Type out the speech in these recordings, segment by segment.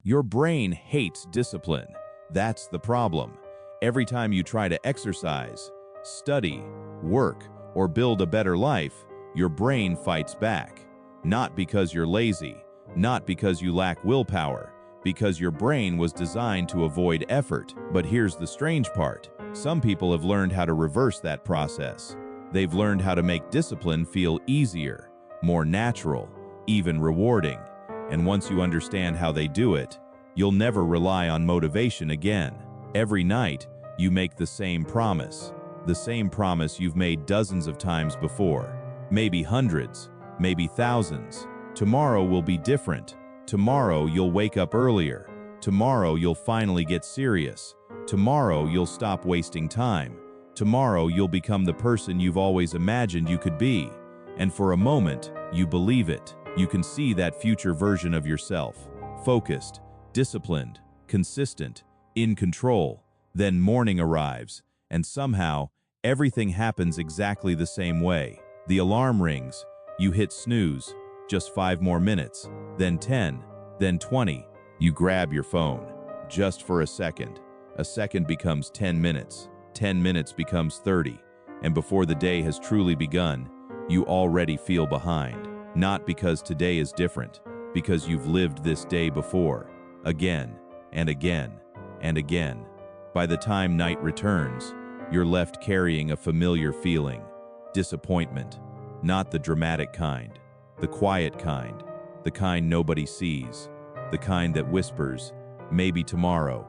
Your brain hates discipline. That's the problem. Every time you try to exercise, study, work, or build a better life, your brain fights back. Not because you're lazy, not because you lack willpower, because your brain was designed to avoid effort. But here's the strange part. Some people have learned how to reverse that process. They've learned how to make discipline feel easier, more natural, even rewarding. And once you understand how they do it, you'll never rely on motivation again. Every night, you make the same promise you've made dozens of times before, maybe hundreds, maybe thousands. Tomorrow will be different. Tomorrow you'll wake up earlier. Tomorrow you'll finally get serious. Tomorrow you'll stop wasting time. Tomorrow you'll become the person you've always imagined you could be. And for a moment, you believe it. You can see that future version of yourself, focused, disciplined, consistent, in control. Then morning arrives, and somehow, everything happens exactly the same way. The alarm rings, you hit snooze, just 5 more minutes, then 10, then 20. You grab your phone, just for a second. A second becomes 10 minutes, 10 minutes becomes 30, and before the day has truly begun, you already feel behind. Not because today is different, because you've lived this day before, again and again and again. By the time night returns, you're left carrying a familiar feeling, disappointment, not the dramatic kind, the quiet kind, the kind nobody sees, the kind that whispers, maybe tomorrow.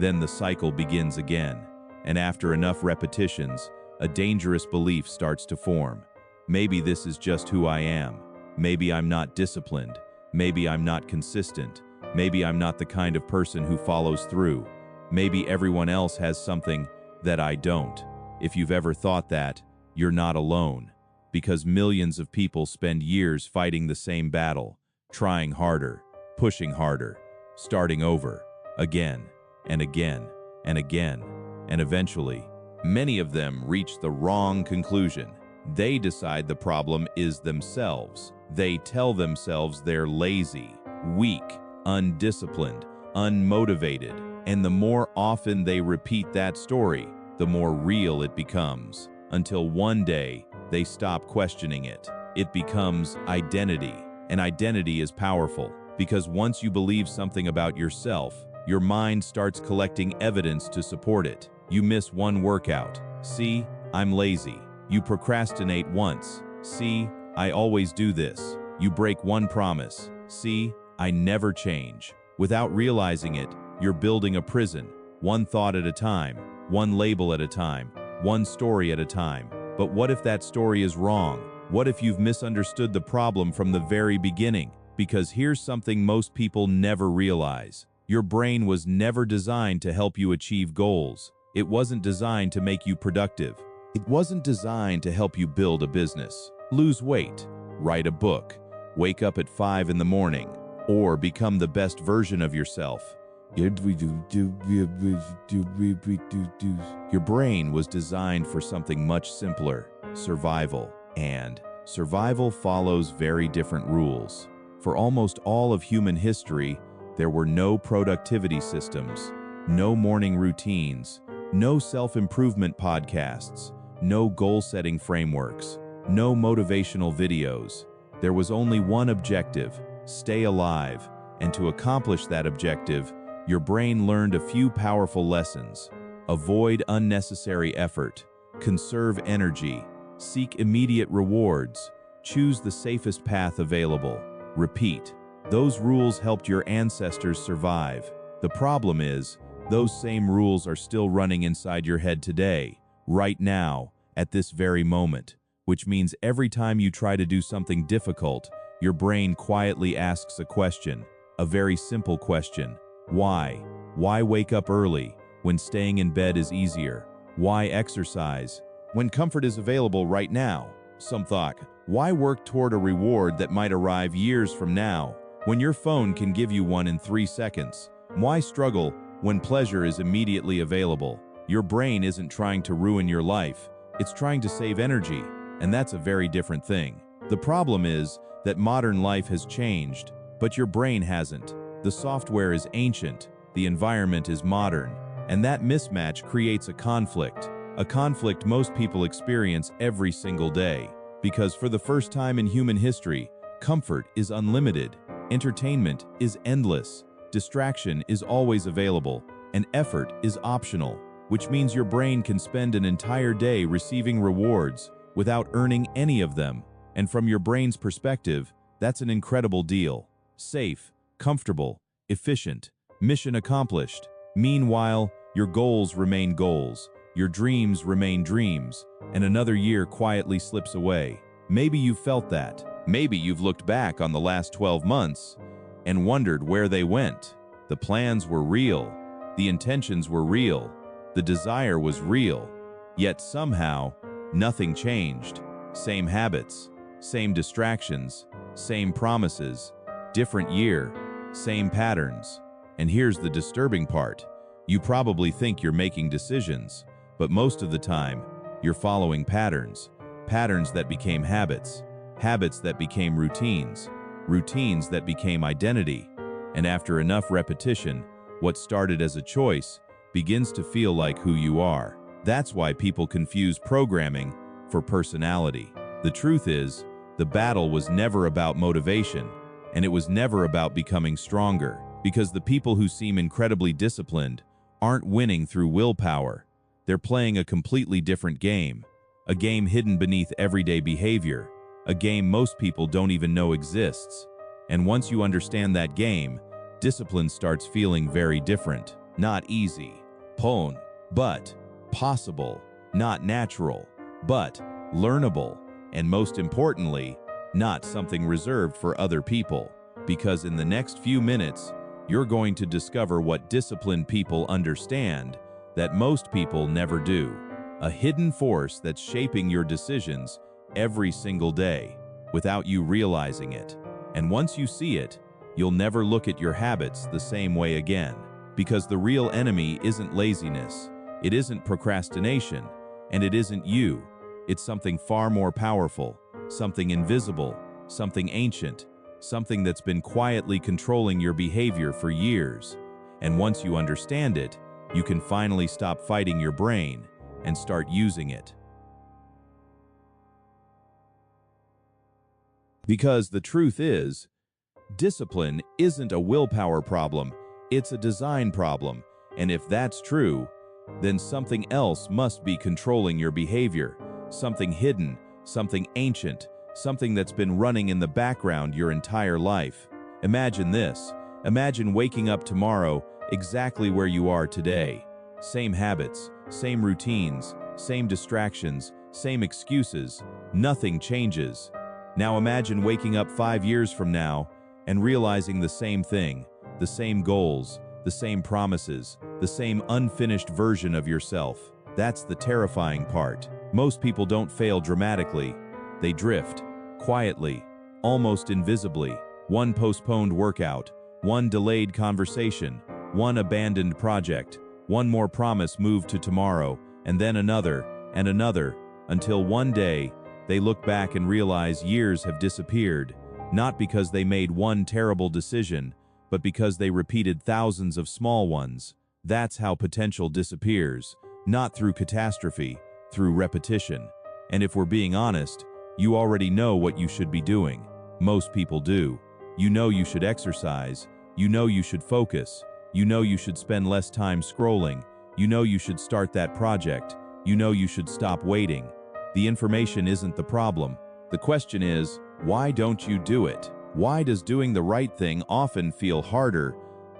Then the cycle begins again, and after enough repetitions, a dangerous belief starts to form. Maybe this is just who I am. Maybe I'm not disciplined. Maybe I'm not consistent. Maybe I'm not the kind of person who follows through. Maybe everyone else has something that I don't. If you've ever thought that, you're not alone, because millions of people spend years fighting the same battle, trying harder, pushing harder, starting over, again and again and again, and eventually, many of them reach the wrong conclusion. They decide the problem is themselves. They tell themselves they're lazy, weak, undisciplined, unmotivated, and the more often they repeat that story, the more real it becomes, until one day they stop questioning it. It becomes identity, and identity is powerful, because once you believe something about yourself, your mind starts collecting evidence to support it. You miss one workout. See, I'm lazy. You procrastinate once. See, I always do this. You break one promise. See, I never change. Without realizing it, you're building a prison, one thought at a time, one label at a time, one story at a time. But what if that story is wrong? What if you've misunderstood the problem from the very beginning? Because here's something most people never realize. Your brain was never designed to help you achieve goals. It wasn't designed to make you productive. It wasn't designed to help you build a business, lose weight, write a book, wake up at 5 in the morning, or become the best version of yourself. Your brain was designed for something much simpler, survival. And survival follows very different rules. For almost all of human history, there were no productivity systems, no morning routines, no self-improvement podcasts, no goal-setting frameworks, no motivational videos. There was only one objective: stay alive. And to accomplish that objective, your brain learned a few powerful lessons. Avoid unnecessary effort, conserve energy, seek immediate rewards, choose the safest path available, repeat. Those rules helped your ancestors survive. The problem is, those same rules are still running inside your head today, right now, at this very moment, which means every time you try to do something difficult, your brain quietly asks a question, a very simple question. Why? Why wake up early when staying in bed is easier? Why exercise when comfort is available right now? Some thought, why work toward a reward that might arrive years from now when your phone can give you one in 3 seconds? Why struggle when pleasure is immediately available? Your brain isn't trying to ruin your life. It's trying to save energy, and that's a very different thing. The problem is that modern life has changed, but your brain hasn't. The software is ancient, the environment is modern, and that mismatch creates a conflict most people experience every single day. Because for the first time in human history, comfort is unlimited, entertainment is endless, distraction is always available, and effort is optional, which means your brain can spend an entire day receiving rewards without earning any of them. And from your brain's perspective, that's an incredible deal. Safe, comfortable, efficient, mission accomplished. Meanwhile, your goals remain goals, your dreams remain dreams, and another year quietly slips away. Maybe you've felt that. Maybe you've looked back on the last 12 months and wondered where they went. The plans were real, the intentions were real, the desire was real, yet somehow nothing changed. Same habits, same distractions, same promises, different year, same patterns. And here's the disturbing part. You probably think you're making decisions, but most of the time, you're following patterns that became habits that became routines that became identity. And after enough repetition, what started as a choice begins to feel like who you are. That's why people confuse programming for personality. The truth is, the battle was never about motivation, and it was never about becoming stronger, because the people who seem incredibly disciplined aren't winning through willpower. They're playing a completely different game, a game hidden beneath everyday behavior, a game most people don't even know exists. And once you understand that game, discipline starts feeling very different. Not easy, but possible. Not natural, but learnable. And most importantly, not something reserved for other people. Because in the next few minutes, you're going to discover what disciplined people understand that most people never do. A hidden force that's shaping your decisions every single day without you realizing it. And once you see it, you'll never look at your habits the same way again. Because the real enemy isn't laziness, it isn't procrastination, and it isn't you. It's something far more powerful, something invisible, something ancient, something that's been quietly controlling your behavior for years. And once you understand it, you can finally stop fighting your brain and start using it. Because the truth is, discipline isn't a willpower problem, it's a design problem. And if that's true, then something else must be controlling your behavior. Something hidden, something ancient, something that's been running in the background your entire life. Imagine this. Imagine waking up tomorrow exactly where you are today. Same habits, same routines, same distractions, same excuses. Nothing changes. Now imagine waking up 5 years from now and realizing the same thing, the same goals, the same promises, the same unfinished version of yourself. That's the terrifying part. Most people don't fail dramatically. They drift, quietly, almost invisibly. One postponed workout, one delayed conversation, one abandoned project, one more promise moved to tomorrow, and then another, and another, until one day, they look back and realize years have disappeared, not because they made one terrible decision, but because they repeated thousands of small ones. That's how potential disappears, not through catastrophe, through repetition. And if we're being honest, you already know what you should be doing. Most people do. You know you should exercise. You know you should focus. You know you should spend less time scrolling. You know you should start that project. You know you should stop waiting. The information isn't the problem. The question is, why don't you do it? Why does doing the right thing often feel harder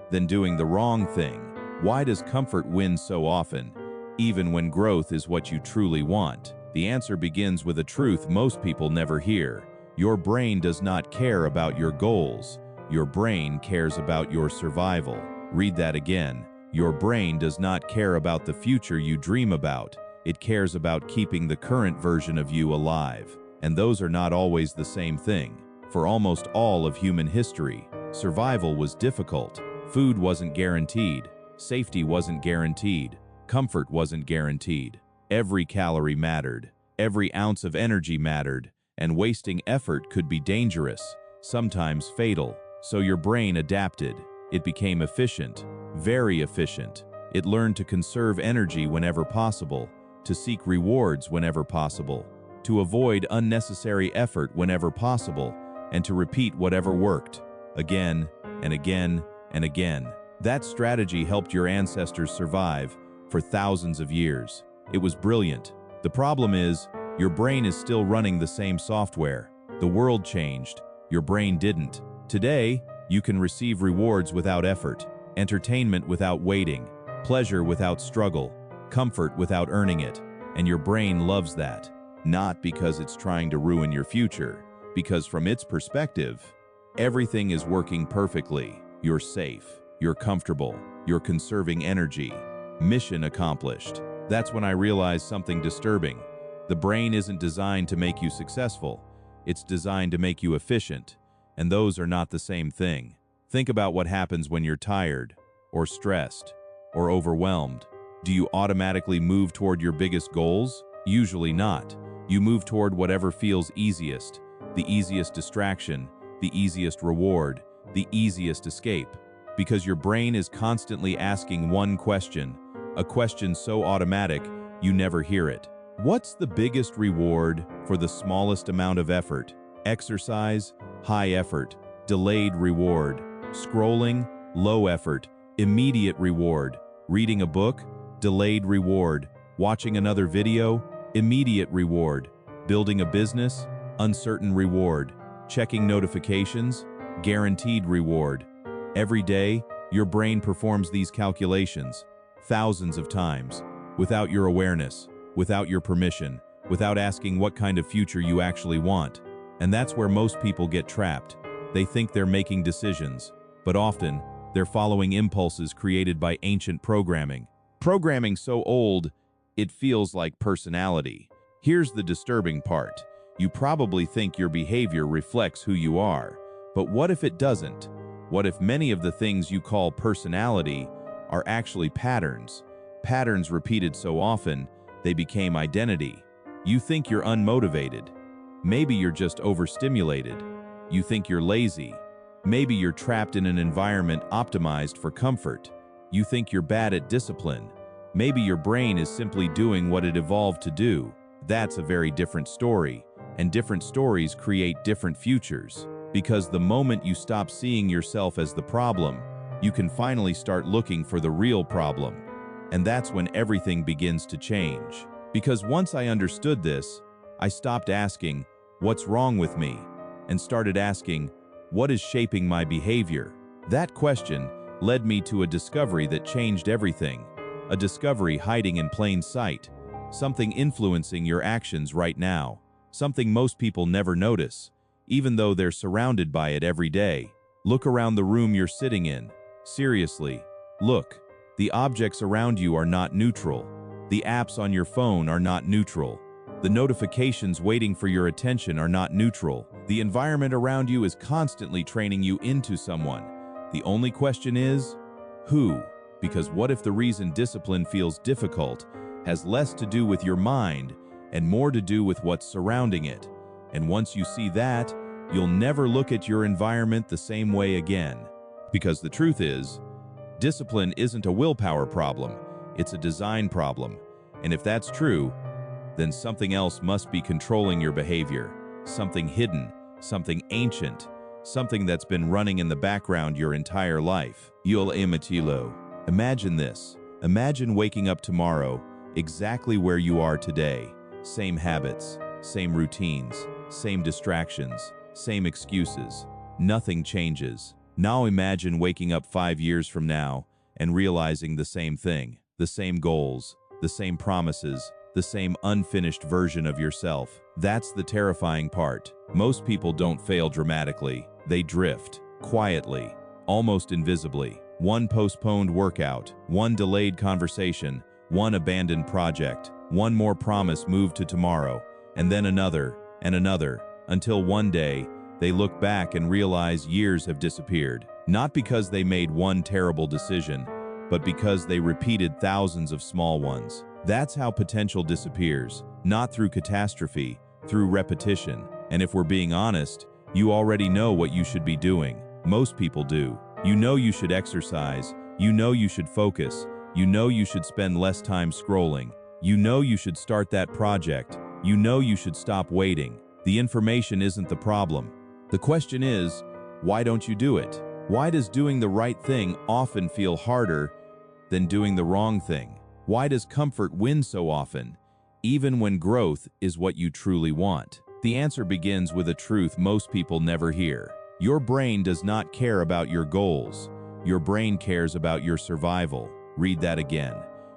than doing the wrong thing? Why does comfort win so often, even when growth is what you truly want? The answer begins with a truth most people never hear. Your brain does not care about your goals. Your brain cares about your survival. Read that again. Your brain does not care about the future you dream about. It cares about keeping the current version of you alive. And those are not always the same thing. For almost all of human history, survival was difficult. Food wasn't guaranteed. Safety wasn't guaranteed. Comfort wasn't guaranteed. Every calorie mattered. Every ounce of energy mattered. And wasting effort could be dangerous, sometimes fatal. So your brain adapted. It became efficient, very efficient. It learned to conserve energy whenever possible, to seek rewards whenever possible, to avoid unnecessary effort whenever possible, and to repeat whatever worked, again and again and again. That strategy helped your ancestors survive for thousands of years. It was brilliant. The problem is, your brain is still running the same software. The world changed. Your brain didn't. Today, you can receive rewards without effort, entertainment without waiting, pleasure without struggle, comfort without earning it. And your brain loves that. Not because it's trying to ruin your future, because from its perspective, everything is working perfectly. You're safe, you're comfortable, you're conserving energy. Mission accomplished. That's when I realized something disturbing. The brain isn't designed to make you successful. It's designed to make you efficient. And those are not the same thing. Think about what happens when you're tired, or stressed, or overwhelmed. Do you automatically move toward your biggest goals? Usually not. You move toward whatever feels easiest, the easiest distraction, the easiest reward, the easiest escape. Because your brain is constantly asking one question, a question so automatic you never hear it. What's the biggest reward for the smallest amount of effort? Exercise, high effort. Delayed reward. Scrolling, low effort. Immediate reward. Reading a book, delayed reward. Watching another video, immediate reward. Building a business, uncertain reward. Checking notifications, guaranteed reward. Every day, your brain performs these calculations thousands of times, without your awareness, without your permission, without asking what kind of future you actually want. And that's where most people get trapped. They think they're making decisions, but often, they're following impulses created by ancient programming. Programming so old, it feels like personality. Here's the disturbing part. You probably think your behavior reflects who you are, but what if it doesn't? What if many of the things you call personality are actually patterns? Patterns repeated so often, they became identity. You think you're unmotivated. Maybe you're just overstimulated. You think you're lazy. Maybe you're trapped in an environment optimized for comfort. You think you're bad at discipline. Maybe your brain is simply doing what it evolved to do. That's a very different story, and different stories create different futures. Because the moment you stop seeing yourself as the problem, you can finally start looking for the real problem. And that's when everything begins to change. Because once I understood this, I stopped asking, "What's wrong with me?" and started asking, "What is shaping my behavior?" That question led me to a discovery that changed everything. A discovery hiding in plain sight. Something influencing your actions right now. Something most people never notice, even though they're surrounded by it every day. Look around the room you're sitting in. Seriously, look. The objects around you are not neutral. The apps on your phone are not neutral. The notifications waiting for your attention are not neutral. The environment around you is constantly training you into someone. The only question is, who? Because what if the reason discipline feels difficult has less to do with your mind and more to do with what's surrounding it? And once you see that, you'll never look at your environment the same way again. Because the truth is, discipline isn't a willpower problem, it's a design problem. And if that's true, then something else must be controlling your behavior. Something hidden, something ancient, something that's been running in the background your entire life. You'll imitilo. Imagine this. Imagine waking up tomorrow exactly where you are today. Same habits, same routines, same distractions, same excuses. Nothing changes. Now imagine waking up 5 years from now and realizing the same thing, the same goals, the same promises, the same unfinished version of yourself. That's the terrifying part. Most people don't fail dramatically. They drift, quietly, almost invisibly. One postponed workout, one delayed conversation, one abandoned project, one more promise moved to tomorrow, and then another, and another, until one day, they look back and realize years have disappeared. Not because they made one terrible decision, but because they repeated thousands of small ones. That's how potential disappears, not through catastrophe, through repetition. And if we're being honest, you already know what you should be doing. Most people do. You know you should exercise. You know you should focus. You know you should spend less time scrolling. You know you should start that project. You know you should stop waiting. The information isn't the problem. The question is, why don't you do it? Why does doing the right thing often feel harder than doing the wrong thing? Why does comfort win so often, even when growth is what you truly want? The answer begins with a truth most people never hear. Your brain does not care about your goals. Your brain cares about your survival. Read that again.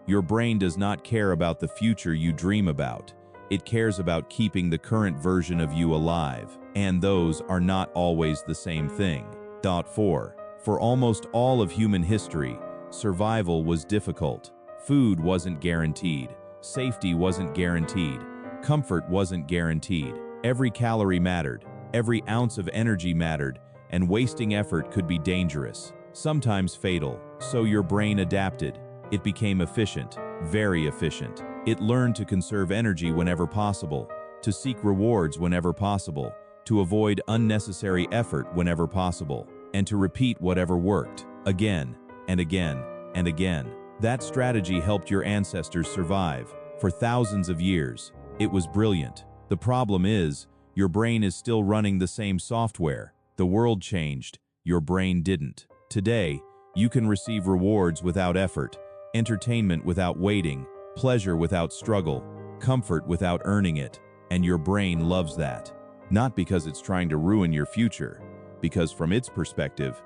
Your brain does not care about the future you dream about. It cares about keeping the current version of you alive. And those are not always the same thing. 4. For almost all of human history, survival was difficult. Food wasn't guaranteed. Safety wasn't guaranteed. Comfort wasn't guaranteed. Every calorie mattered. Every ounce of energy mattered, and wasting effort could be dangerous, sometimes fatal. So your brain adapted. It became efficient, very efficient. It learned to conserve energy whenever possible, to seek rewards whenever possible, to avoid unnecessary effort whenever possible, and to repeat whatever worked, again and again and again. That strategy helped your ancestors survive for thousands of years. It was brilliant. The problem is, your brain is still running the same software. The world changed, your brain didn't. Today, you can receive rewards without effort, entertainment without waiting, pleasure without struggle, comfort without earning it, and your brain loves that. Not because it's trying to ruin your future, because from its perspective,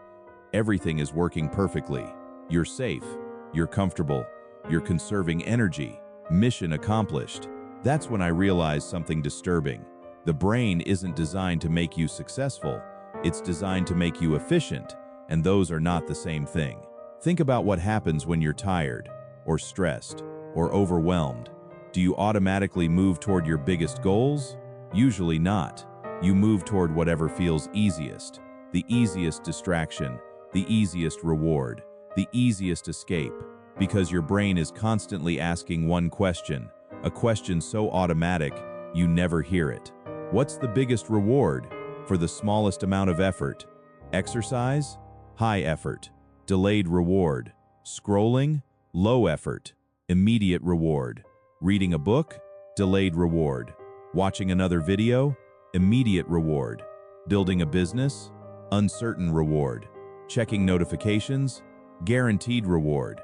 everything is working perfectly. You're safe, you're comfortable, you're conserving energy, mission accomplished. That's when I realized something disturbing. The brain isn't designed to make you successful, it's designed to make you efficient, and those are not the same thing. Think about what happens when you're tired, or stressed, or overwhelmed. Do you automatically move toward your biggest goals? Usually not. You move toward whatever feels easiest, the easiest distraction, the easiest reward, the easiest escape, because your brain is constantly asking one question, a question so automatic you never hear it. What's the biggest reward for the smallest amount of effort? Exercise? High effort. Delayed reward. Scrolling? Low effort. Immediate reward. Reading a book? Delayed reward. Watching another video? Immediate reward. Building a business? Uncertain reward. Checking notifications? Guaranteed reward.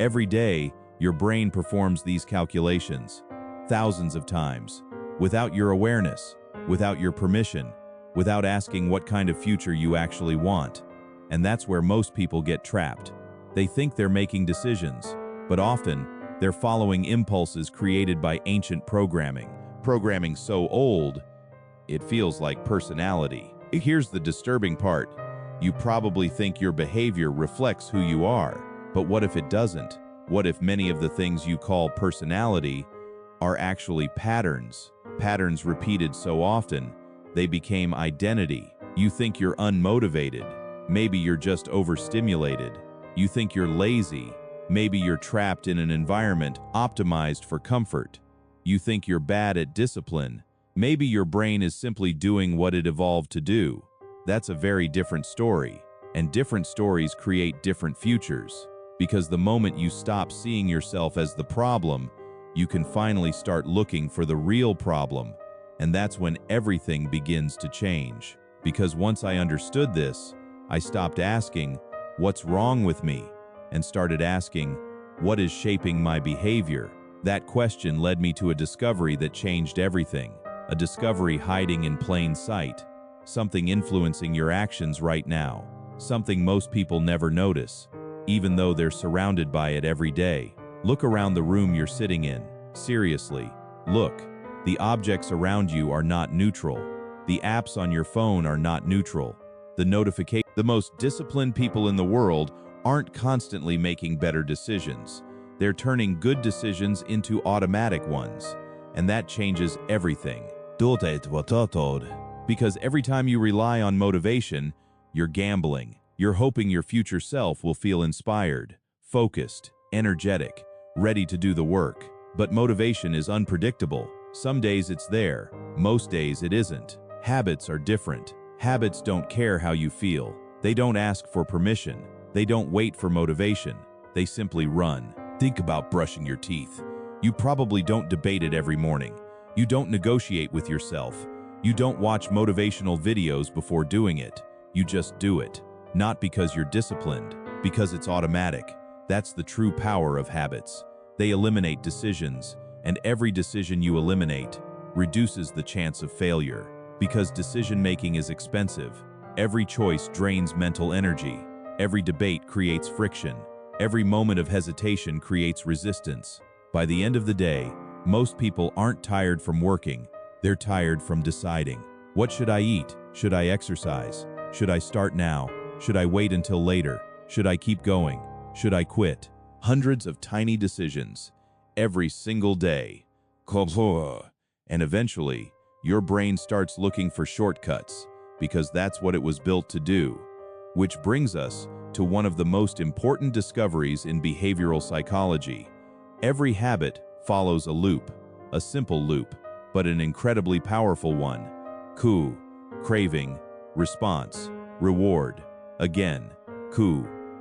Every day, your brain performs these calculations, thousands of times, without your awareness, without your permission, without asking what kind of future you actually want. And that's where most people get trapped. They think they're making decisions, but often they're following impulses created by ancient programming so old, it feels like personality. Here's the disturbing part. You probably think your behavior reflects who you are, but what if it doesn't? What if many of the things you call personality are actually patterns? Patterns repeated so often, they became identity. You think you're unmotivated. Maybe you're just overstimulated. You think you're lazy. Maybe you're trapped in an environment optimized for comfort. You think you're bad at discipline. Maybe your brain is simply doing what it evolved to do. That's a very different story, and different stories create different futures. Because the moment you stop seeing yourself as the problem, you can finally start looking for the real problem, and that's when everything begins to change. Because once I understood this, I stopped asking, "What's wrong with me?" and started asking, "What is shaping my behavior?" That question led me to a discovery that changed everything. A discovery hiding in plain sight. Something influencing your actions right now. Something most people never notice, even though they're surrounded by it every day. Look around the room you're sitting in. Seriously, look. The objects around you are not neutral. The apps on your phone are not neutral. The most disciplined people in the world aren't constantly making better decisions. They're turning good decisions into automatic ones, and that changes everything. Because every time you rely on motivation, you're gambling. You're hoping your future self will feel inspired, focused, energetic, ready to do the work. But motivation is unpredictable. Some days it's there, most days it isn't. Habits are different. Habits don't care how you feel. They don't ask for permission. They don't wait for motivation. They simply run. Think about brushing your teeth. You probably don't debate it every morning. You don't negotiate with yourself. You don't watch motivational videos before doing it. You just do it. Not because you're disciplined, because it's automatic. That's the true power of habits. They eliminate decisions, and every decision you eliminate reduces the chance of failure. Because decision-making is expensive, every choice drains mental energy. Every debate creates friction. Every moment of hesitation creates resistance. By the end of the day, most people aren't tired from working. They're tired from deciding. What should I eat? Should I exercise? Should I start now? Should I wait until later? Should I keep going? Should I quit? Hundreds of tiny decisions every single day. And eventually, your brain starts looking for shortcuts because that's what it was built to do. Which brings us to one of the most important discoveries in behavioral psychology. Every habit follows a loop, a simple loop, but an incredibly powerful one. Craving, response, reward. Again,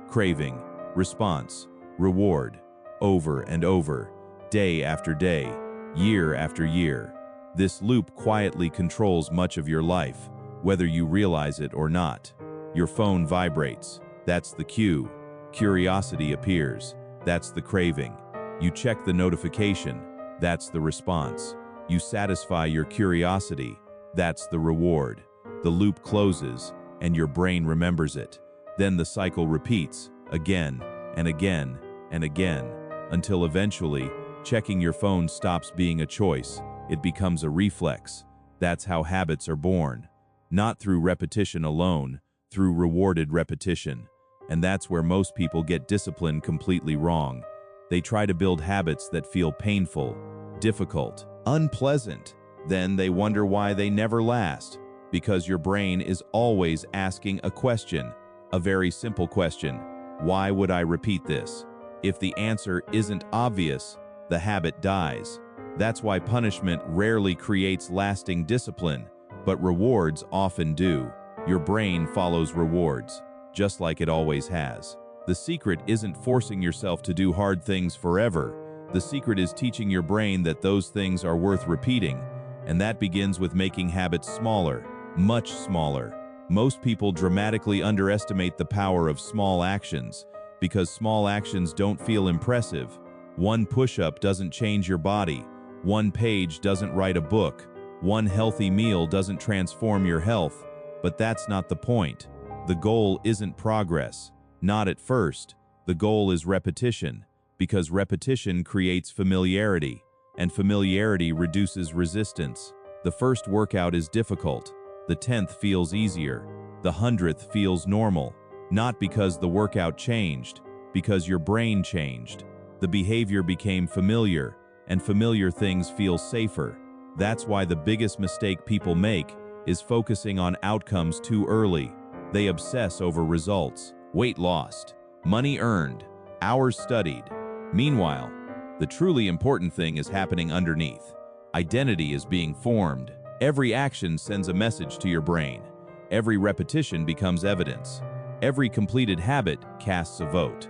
craving, response, reward. Over and over, day after day, year after year. This loop quietly controls much of your life, whether you realize it or not. Your phone vibrates. That's the cue. Curiosity appears. That's the craving. You check the notification. That's the response. You satisfy your curiosity. That's the reward. The loop closes, and your brain remembers it. Then the cycle repeats, again and again and again, until eventually, checking your phone stops being a choice. It becomes a reflex. That's how habits are born. Not through repetition alone, through rewarded repetition. And that's where most people get discipline completely wrong. They try to build habits that feel painful, difficult, unpleasant. Then they wonder why they never last. Because your brain is always asking a question, a very simple question. Why would I repeat this? If the answer isn't obvious, the habit dies. That's why punishment rarely creates lasting discipline, but rewards often do. Your brain follows rewards, just like it always has. The secret isn't forcing yourself to do hard things forever. The secret is teaching your brain that those things are worth repeating, and that begins with making habits smaller, much smaller. Most people dramatically underestimate the power of small actions because small actions don't feel impressive. One push-up doesn't change your body. One page doesn't write a book. One healthy meal doesn't transform your health. But that's not the point. The goal isn't progress. Not at first. The goal is repetition, because repetition creates familiarity, and familiarity reduces resistance. The first workout is difficult. The 10th feels easier. The 100th feels normal. Not because the workout changed, because your brain changed. The behavior became familiar, and familiar things feel safer. That's why the biggest mistake people make is focusing on outcomes too early. They obsess over results, weight lost, money earned, hours studied. Meanwhile, the truly important thing is happening underneath. Identity is being formed. Every action sends a message to your brain. Every repetition becomes evidence. Every completed habit casts a vote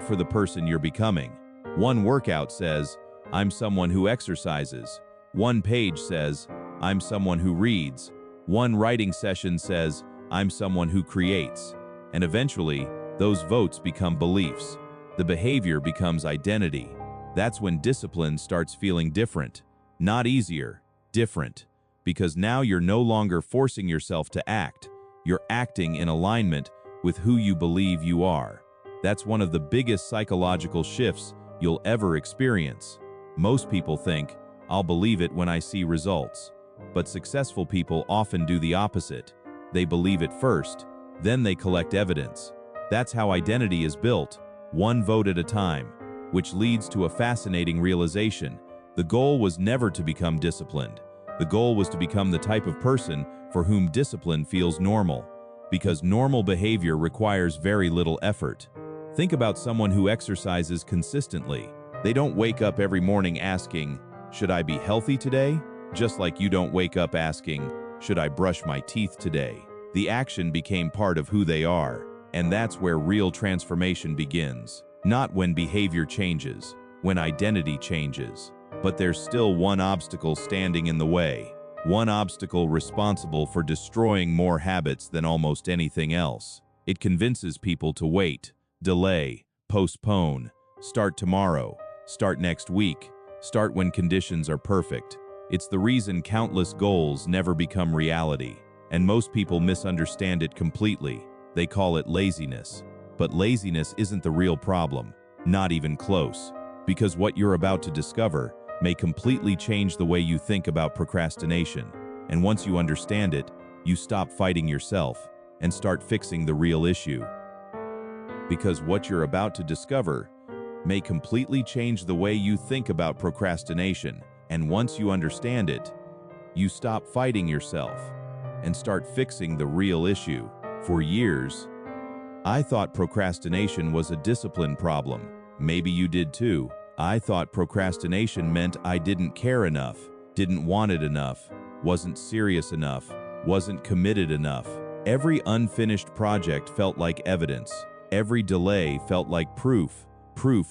for the person you're becoming. One workout says, I'm someone who exercises. One page says, I'm someone who reads. One writing session says, I'm someone who creates. And eventually, those votes become beliefs. The behavior becomes identity. That's when discipline starts feeling different. Not easier, different. Because now you're no longer forcing yourself to act. You're acting in alignment with who you believe you are. That's one of the biggest psychological shifts you'll ever experience. Most people think, I'll believe it when I see results. But successful people often do the opposite. They believe it first, then they collect evidence. That's how identity is built, one vote at a time, which leads to a fascinating realization. The goal was never to become disciplined. The goal was to become the type of person for whom discipline feels normal, because normal behavior requires very little effort. Think about someone who exercises consistently. They don't wake up every morning asking, should I be healthy today? Just like you don't wake up asking, should I brush my teeth today? The action became part of who they are, and that's where real transformation begins. Not when behavior changes, when identity changes. But there's still one obstacle standing in the way. One obstacle responsible for destroying more habits than almost anything else. It convinces people to wait, delay, postpone, start tomorrow, start next week, start when conditions are perfect. It's the reason countless goals never become reality, and most people misunderstand it completely. They call it laziness. But laziness isn't the real problem, not even close, because what you're about to discover may completely change the way you think about procrastination. And once you understand it, you stop fighting yourself and start fixing the real issue. Because what you're about to discover may completely change the way you think about procrastination. And once you understand it, you stop fighting yourself and start fixing the real issue. For years, I thought procrastination was a discipline problem. Maybe you did too. I thought procrastination meant I didn't care enough, didn't want it enough, wasn't serious enough, wasn't committed enough. Every unfinished project felt like evidence. Every delay felt like proof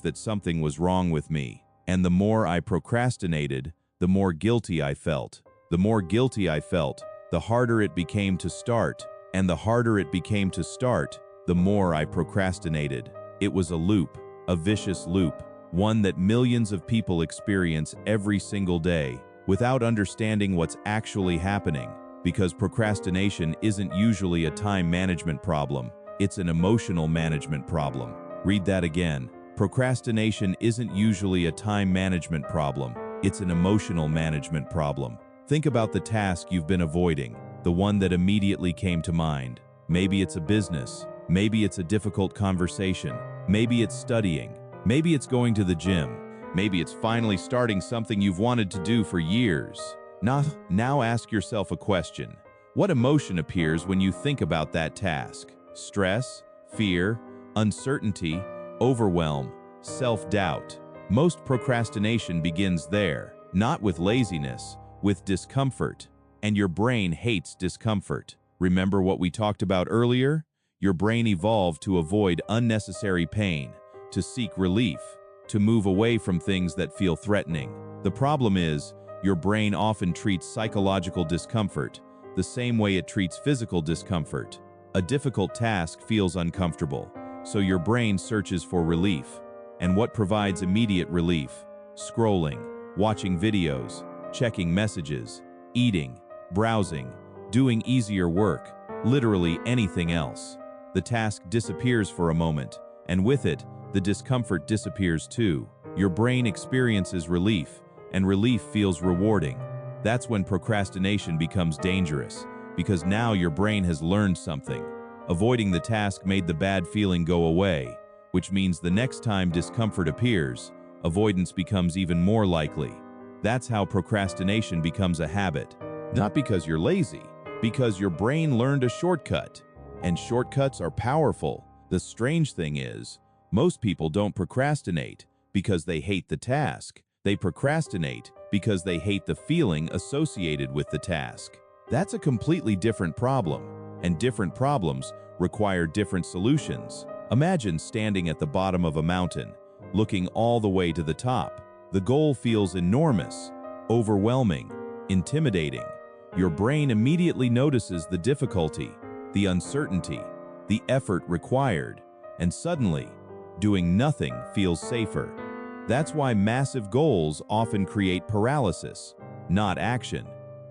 that something was wrong with me. And the more I procrastinated, the more guilty I felt. The more guilty I felt, the harder it became to start. And the harder it became to start, the more I procrastinated. It was a loop, a vicious loop, one that millions of people experience every single day without understanding what's actually happening. Because procrastination isn't usually a time management problem, it's an emotional management problem. Read that again. Procrastination isn't usually a time management problem, it's an emotional management problem. Think about the task you've been avoiding, the one that immediately came to mind. Maybe it's a business, maybe it's a difficult conversation, maybe it's studying, maybe it's going to the gym, maybe it's finally starting something you've wanted to do for years. Now ask yourself a question. What emotion appears when you think about that task? Stress, fear, uncertainty, overwhelm, self-doubt. Most procrastination begins there, not with laziness, with discomfort. And your brain hates discomfort. Remember what we talked about earlier? Your brain evolved to avoid unnecessary pain, to seek relief, to move away from things that feel threatening. The problem is, your brain often treats psychological discomfort the same way it treats physical discomfort. A difficult task feels uncomfortable, so your brain searches for relief. And what provides immediate relief? Scrolling, watching videos, checking messages, eating, browsing, doing easier work, literally anything else. The task disappears for a moment, and with it, the discomfort disappears too. Your brain experiences relief, and relief feels rewarding. That's when procrastination becomes dangerous, because now your brain has learned something. Avoiding the task made the bad feeling go away, which means the next time discomfort appears, avoidance becomes even more likely. That's how procrastination becomes a habit. Not because you're lazy, because your brain learned a shortcut. And shortcuts are powerful. The strange thing is, most people don't procrastinate because they hate the task. They procrastinate because they hate the feeling associated with the task. That's a completely different problem, and different problems require different solutions. Imagine standing at the bottom of a mountain, looking all the way to the top. The goal feels enormous, overwhelming, intimidating. Your brain immediately notices the difficulty, the uncertainty, the effort required, and suddenly, doing nothing feels safer. That's why massive goals often create paralysis, not action,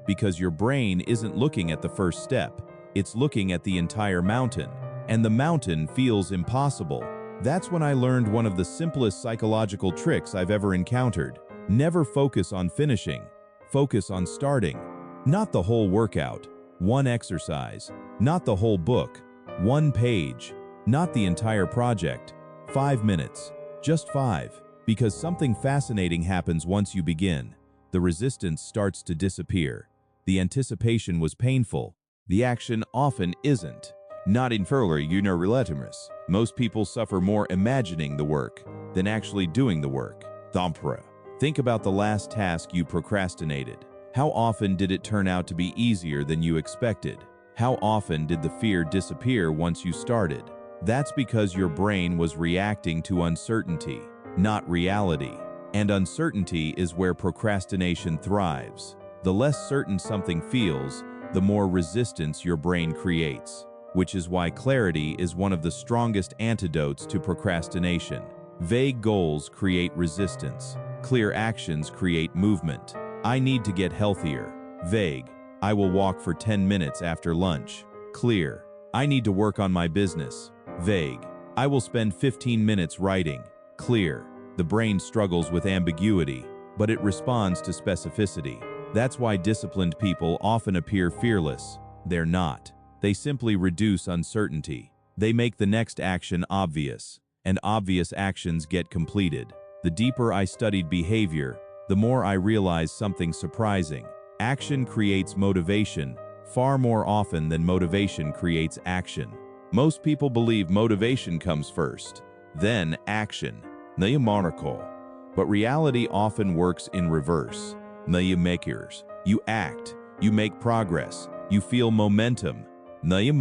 because your brain isn't looking at the first step, it's looking at the entire mountain, and the mountain feels impossible. That's when I learned one of the simplest psychological tricks I've ever encountered. Never focus on finishing, focus on starting. Not the whole workout, one exercise, not the whole book, one page, not the entire project, 5 minutes, just 5. Because something fascinating happens once you begin. The resistance starts to disappear. The anticipation was painful. The action often isn't. Not inferior, relatimus. Most people suffer more imagining the work than actually doing the work. Thompra. Think about the last task you procrastinated. How often did it turn out to be easier than you expected? How often did the fear disappear once you started? That's because your brain was reacting to uncertainty, not reality. And uncertainty is where procrastination thrives. The less certain something feels, the more resistance your brain creates, which is why clarity is one of the strongest antidotes to procrastination. Vague goals create resistance. Clear actions create movement. I need to get healthier. Vague. I will walk for 10 minutes after lunch. Clear. I need to work on my business. Vague. I will spend 15 minutes writing. Clear. The brain struggles with ambiguity, but it responds to specificity. That's why disciplined people often appear fearless. They're not. They simply reduce uncertainty. They make the next action obvious, and obvious actions get completed. The deeper I studied behavior, the more I realized something surprising. Action creates motivation far more often than motivation creates action. Most people believe motivation comes first, then action. But reality often works in reverse. You act, you make progress, you feel momentum. You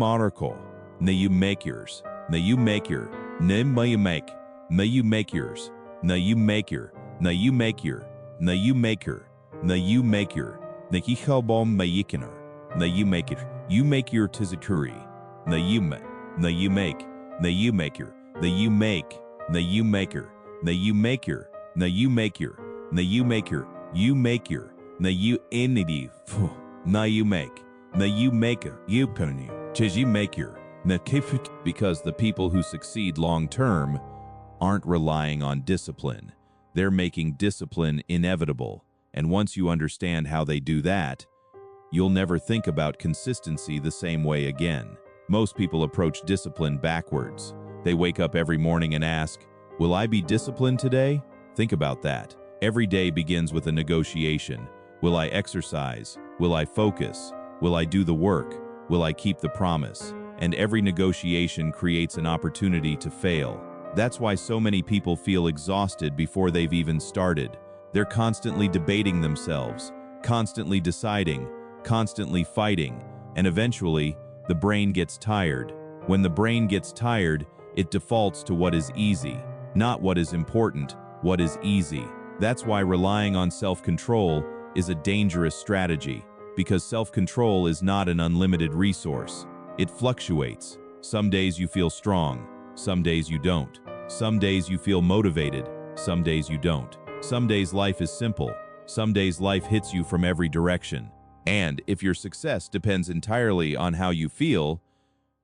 make yours. You make yours. You make your. You make your. You make your. You make your. You make your. You make your. You make it. You make your tizaturi. You make. You make. You make your. You make. You maker. You make your. You make your. You make your. You make your. You entity. You make. You make a. You pony. You make your. Because the people who succeed long-term aren't relying on discipline. They're making discipline inevitable. And once you understand how they do that, you'll never think about consistency the same way again. Most people approach discipline backwards. They wake up every morning and ask, "Will I be disciplined today?" Think about that. Every day begins with a negotiation. Will I exercise? Will I focus? Will I do the work? Will I keep the promise? And every negotiation creates an opportunity to fail. That's why so many people feel exhausted before they've even started. They're constantly debating themselves, constantly deciding, constantly fighting, and eventually, the brain gets tired. When the brain gets tired, it defaults to what is easy, not what is important, what is easy. That's why relying on self-control is a dangerous strategy, because self-control is not an unlimited resource. It fluctuates. Some days you feel strong, some days you don't. Some days you feel motivated, some days you don't. Some days life is simple, some days life hits you from every direction. And if your success depends entirely on how you feel,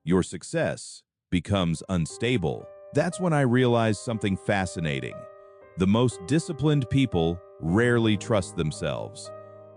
your success becomes unstable. That's when I realized something fascinating. The most disciplined people rarely trust themselves.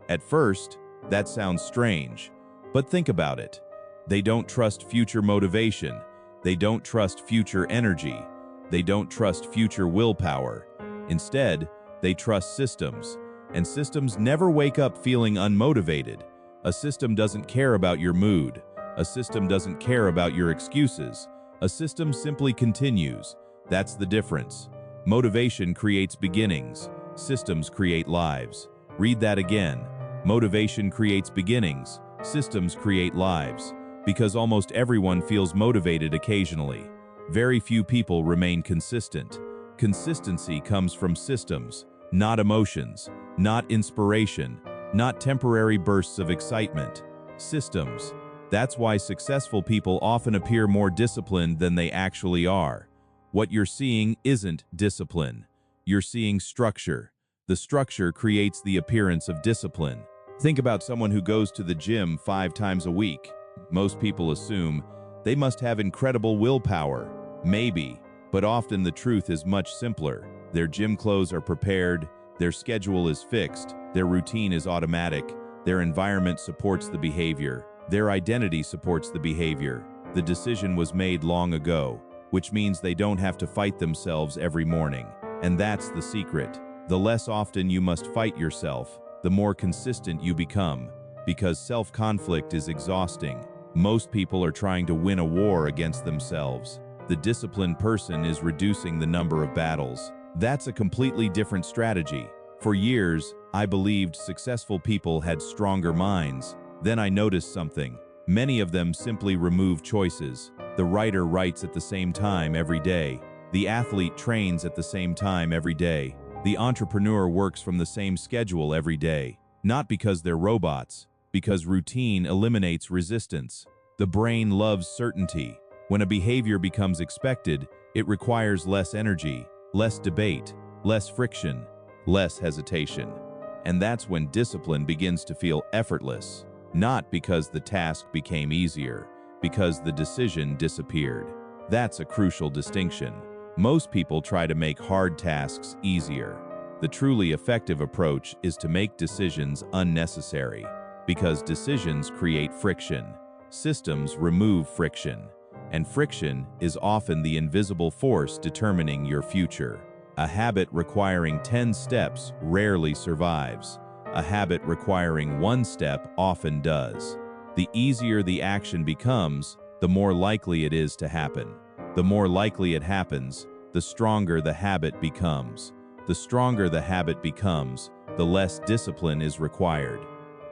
At first, that sounds strange, but think about it. They don't trust future motivation. They don't trust future energy. They don't trust future willpower. Instead, they trust systems. And systems never wake up feeling unmotivated. A system doesn't care about your mood. A system doesn't care about your excuses. A system simply continues. That's the difference. Motivation creates beginnings. Systems create lives. Read that again. Motivation creates beginnings. Systems create lives. Because almost everyone feels motivated occasionally. Very few people remain consistent. Consistency comes from systems, not emotions, not inspiration, not temporary bursts of excitement. Systems. That's why successful people often appear more disciplined than they actually are. What you're seeing isn't discipline. You're seeing structure. The structure creates the appearance of discipline. Think about someone who goes to the gym 5 times a week. Most people assume they must have incredible willpower. Maybe, but often the truth is much simpler. Their gym clothes are prepared, their schedule is fixed, their routine is automatic, their environment supports the behavior, their identity supports the behavior. The decision was made long ago, which means they don't have to fight themselves every morning. And that's the secret. The less often you must fight yourself, the more consistent you become, because self-conflict is exhausting. Most people are trying to win a war against themselves. The disciplined person is reducing the number of battles. That's a completely different strategy. For years, I believed successful people had stronger minds. Then I noticed something. Many of them simply remove choices. The writer writes at the same time every day. The athlete trains at the same time every day. The entrepreneur works from the same schedule every day. Not because they're robots, because routine eliminates resistance. The brain loves certainty. When a behavior becomes expected, it requires less energy, less debate, less friction, less hesitation. And that's when discipline begins to feel effortless, not because the task became easier, because the decision disappeared. That's a crucial distinction. Most people try to make hard tasks easier. The truly effective approach is to make decisions unnecessary, because decisions create friction. Systems remove friction, and friction is often the invisible force determining your future. A habit requiring 10 steps rarely survives. A habit requiring 1 step often does. The easier the action becomes, the more likely it is to happen. The more likely it happens, the stronger the habit becomes. The stronger the habit becomes, the less discipline is required.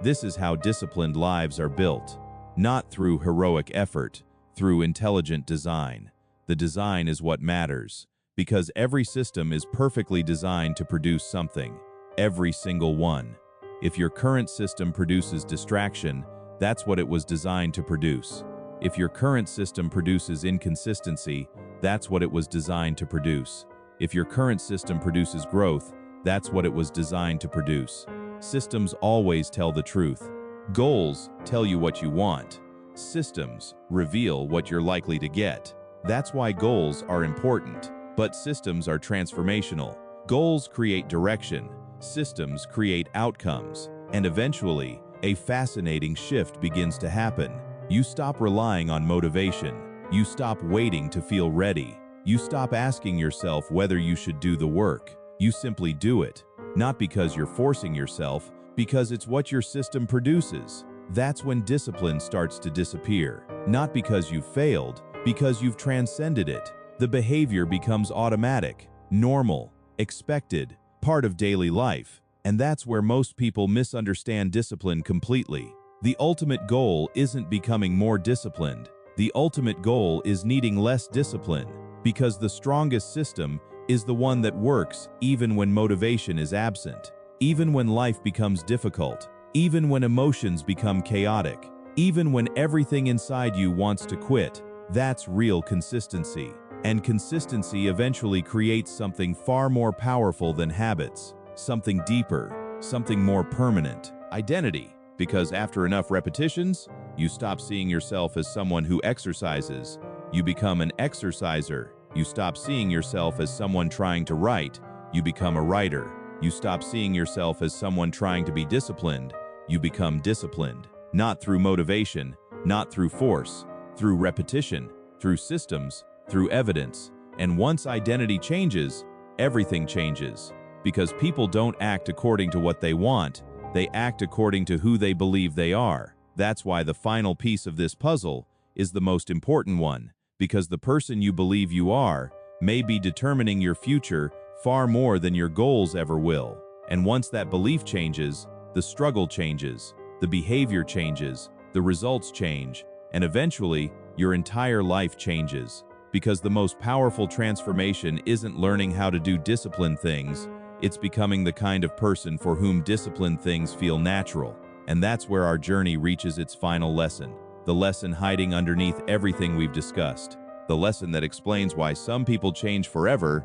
This is how disciplined lives are built, not through heroic effort, through intelligent design. The design is what matters, because every system is perfectly designed to produce something, every single one. If your current system produces distraction, that's what it was designed to produce. If your current system produces inconsistency, that's what it was designed to produce. If your current system produces growth, that's what it was designed to produce. Systems always tell the truth. Goals tell you what you want. Systems reveal what you're likely to get. That's why goals are important, but systems are transformational. Goals create direction, systems create outcomes, and eventually, a fascinating shift begins to happen. You stop relying on motivation. You stop waiting to feel ready. You stop asking yourself whether you should do the work. You simply do it, not because you're forcing yourself, because it's what your system produces. That's when discipline starts to disappear, not because you've failed, because you've transcended it. The behavior becomes automatic, normal, expected, part of daily life. And that's where most people misunderstand discipline completely. The ultimate goal isn't becoming more disciplined. The ultimate goal is needing less discipline, because the strongest system is the one that works even when motivation is absent, even when life becomes difficult, even when emotions become chaotic, even when everything inside you wants to quit. That's real consistency. And consistency eventually creates something far more powerful than habits, something deeper, something more permanent. Identity. Because after enough repetitions, you stop seeing yourself as someone who exercises. You become an exerciser. You stop seeing yourself as someone trying to write. You become a writer. You stop seeing yourself as someone trying to be disciplined. You become disciplined. Not through motivation, not through force, through repetition, through systems, through evidence. And once identity changes, everything changes. Because people don't act according to what they want, they act according to who they believe they are. That's why the final piece of this puzzle is the most important one, because the person you believe you are may be determining your future far more than your goals ever will. And once that belief changes, the struggle changes, the behavior changes, the results change, and eventually, your entire life changes. Because the most powerful transformation isn't learning how to do disciplined things, it's becoming the kind of person for whom disciplined things feel natural. And that's where our journey reaches its final lesson. The lesson hiding underneath everything we've discussed. The lesson that explains why some people change forever,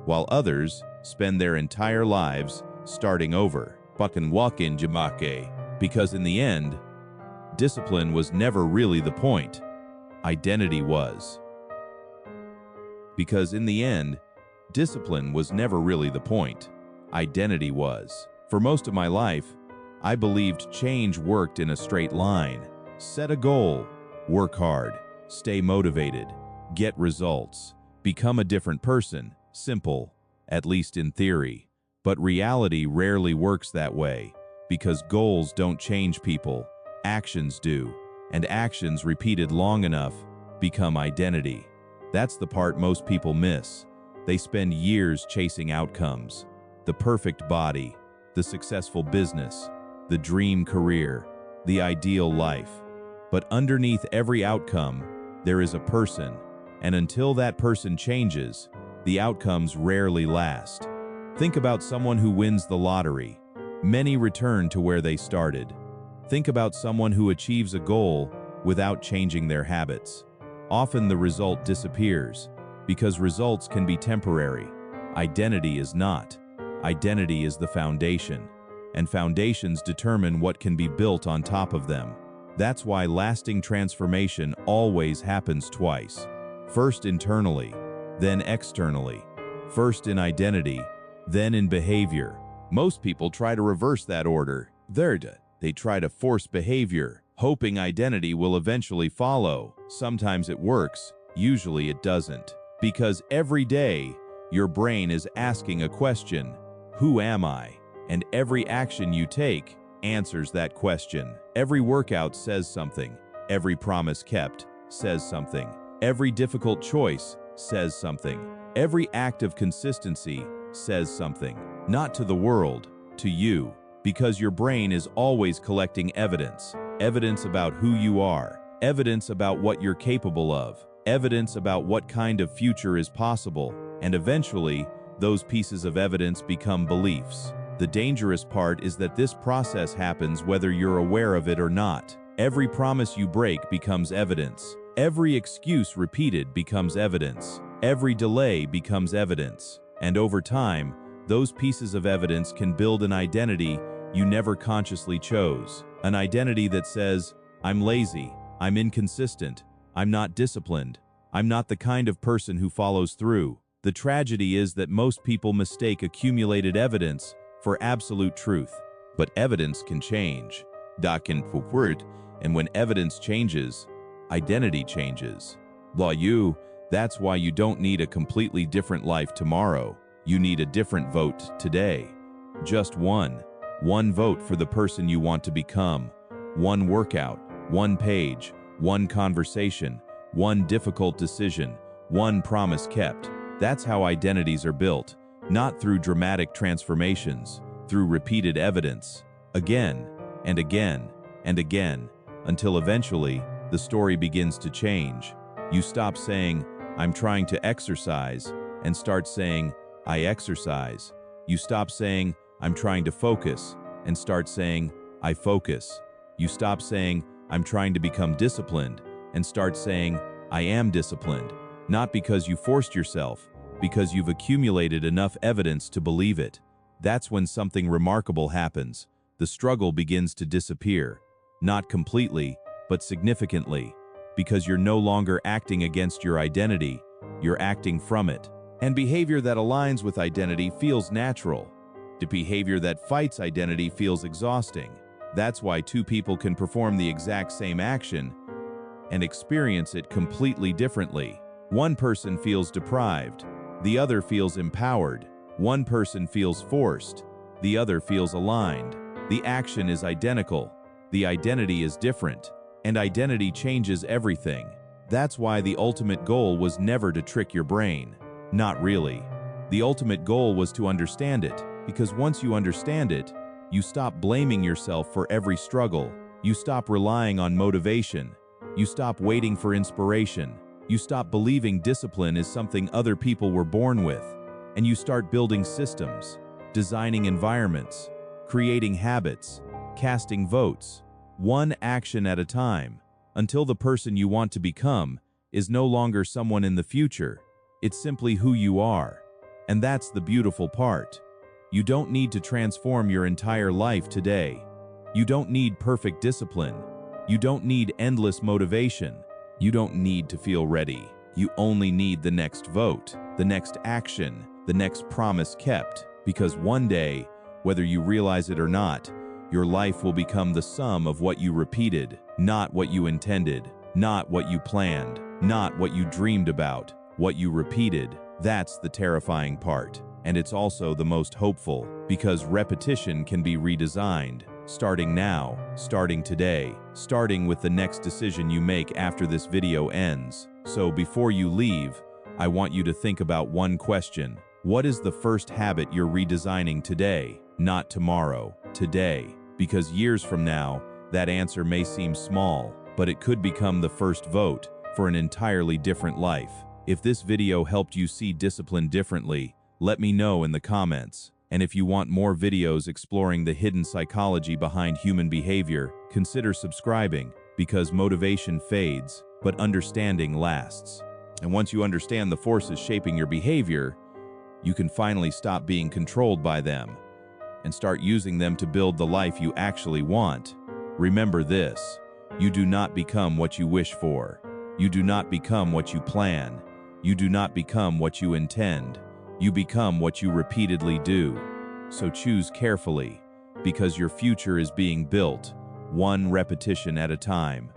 while others spend their entire lives starting over. Fucking walk in Jamake. Because in the end, discipline was never really the point. Identity was. Because in the end, discipline was never really the point. Identity was. For most of my life, I believed change worked in a straight line. Set a goal, work hard, stay motivated, get results, become a different person. Simple, at least in theory. But reality rarely works that way, because goals don't change people, actions do, and actions repeated long enough become identity. That's the part most people miss. They spend years chasing outcomes. The perfect body, the successful business, the dream career, the ideal life. But underneath every outcome, there is a person, and until that person changes, the outcomes rarely last. Think about someone who wins the lottery. Many return to where they started. Think about someone who achieves a goal without changing their habits. Often the result disappears, because results can be temporary. Identity is not. Identity is the foundation, and foundations determine what can be built on top of them. That's why lasting transformation always happens twice. First internally, then externally. First in identity, then in behavior. Most people try to reverse that order. They try to force behavior, hoping identity will eventually follow. Sometimes it works, usually it doesn't. Because every day, your brain is asking a question, who am I? And every action you take answers that question. Every workout says something. Every promise kept says something. Every difficult choice says something. Every act of consistency says something. Not to the world, to you. Because your brain is always collecting evidence. Evidence about who you are. Evidence about what you're capable of. Evidence about what kind of future is possible. And eventually, those pieces of evidence become beliefs. The dangerous part is that this process happens whether you're aware of it or not. Every promise you break becomes evidence. Every excuse repeated becomes evidence. Every delay becomes evidence. And over time, those pieces of evidence can build an identity you never consciously chose. An identity that says, I'm lazy, I'm inconsistent, I'm not disciplined, I'm not the kind of person who follows through. The tragedy is that most people mistake accumulated evidence for absolute truth. But evidence can change. And when evidence changes, identity changes. That's why you don't need a completely different life tomorrow. You need a different vote today. Just one. One vote for the person you want to become. One workout, one page, one conversation, one difficult decision, one promise kept. That's how identities are built, not through dramatic transformations, through repeated evidence, again and again and again, until eventually the story begins to change. You stop saying, I'm trying to exercise, and start saying, I exercise. You stop saying, I'm trying to focus, and start saying, I focus. You stop saying, I'm trying to become disciplined, and start saying, I am disciplined. Not because you forced yourself, because you've accumulated enough evidence to believe it. That's when something remarkable happens. The struggle begins to disappear. Not completely, but significantly. Because you're no longer acting against your identity, you're acting from it. And behavior that aligns with identity feels natural. The behavior that fights identity feels exhausting. That's why two people can perform the exact same action and experience it completely differently. One person feels deprived, the other feels empowered. One person feels forced, the other feels aligned. The action is identical, the identity is different, and identity changes everything. That's why the ultimate goal was never to trick your brain. Not really. The ultimate goal was to understand it, because once you understand it, you stop blaming yourself for every struggle. You stop relying on motivation. You stop waiting for inspiration. You stop believing discipline is something other people were born with. And you start building systems, designing environments, creating habits, casting votes, one action at a time, until the person you want to become is no longer someone in the future. It's simply who you are. And that's the beautiful part. You don't need to transform your entire life today. You don't need perfect discipline. You don't need endless motivation. You don't need to feel ready. You only need the next vote, the next action, the next promise kept. Because one day, whether you realize it or not, your life will become the sum of what you repeated, not what you intended, not what you planned, not what you dreamed about, what you repeated. That's the terrifying part. And it's also the most hopeful, because repetition can be redesigned. Starting now, starting today, starting with the next decision you make after this video ends. So before you leave, I want you to think about one question. What is the first habit you're redesigning today? Not tomorrow, today. Because years from now, that answer may seem small, but it could become the first vote for an entirely different life. If this video helped you see discipline differently, let me know in the comments. And if you want more videos exploring the hidden psychology behind human behavior, consider subscribing, because motivation fades, but understanding lasts. And once you understand the forces shaping your behavior, you can finally stop being controlled by them and start using them to build the life you actually want. Remember this: you do not become what you wish for. You do not become what you plan. You do not become what you intend. You become what you repeatedly do. So choose carefully, because your future is being built, one repetition at a time.